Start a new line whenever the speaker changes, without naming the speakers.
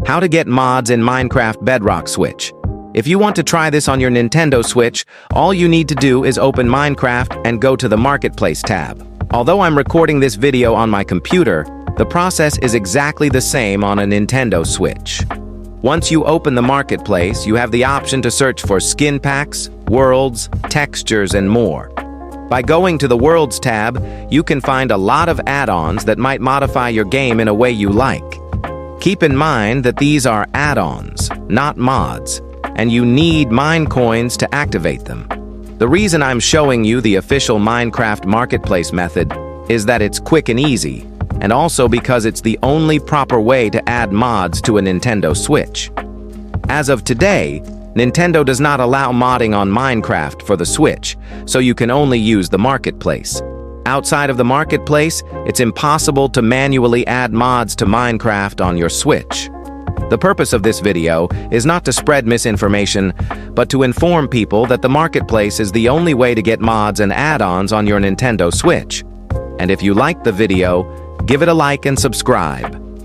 How to get mods in Minecraft Bedrock Switch. If you want to try this on your Nintendo Switch, all you need to do is open Minecraft and go to the Marketplace tab. Although I'm recording this video on my computer, the process is exactly the same on a Nintendo Switch. Once you open the Marketplace, you have the option to search for skin packs, worlds, textures, and more. By going to the Worlds tab, you can find a lot of add-ons that might modify your game in a way you like. Keep in mind that these are add-ons, not mods, and you need mine coins to activate them. The reason I'm showing you the official Minecraft Marketplace method is that it's quick and easy, and also because it's the only proper way to add mods to a Nintendo Switch. As of today, Nintendo does not allow modding on Minecraft for the Switch, so you can only use the Marketplace. Outside of the Marketplace, it's impossible to manually add mods to Minecraft on your Switch. The purpose of this video is not to spread misinformation, but to inform people that the Marketplace is the only way to get mods and add-ons on your Nintendo Switch. And if you liked the video, give it a like and subscribe.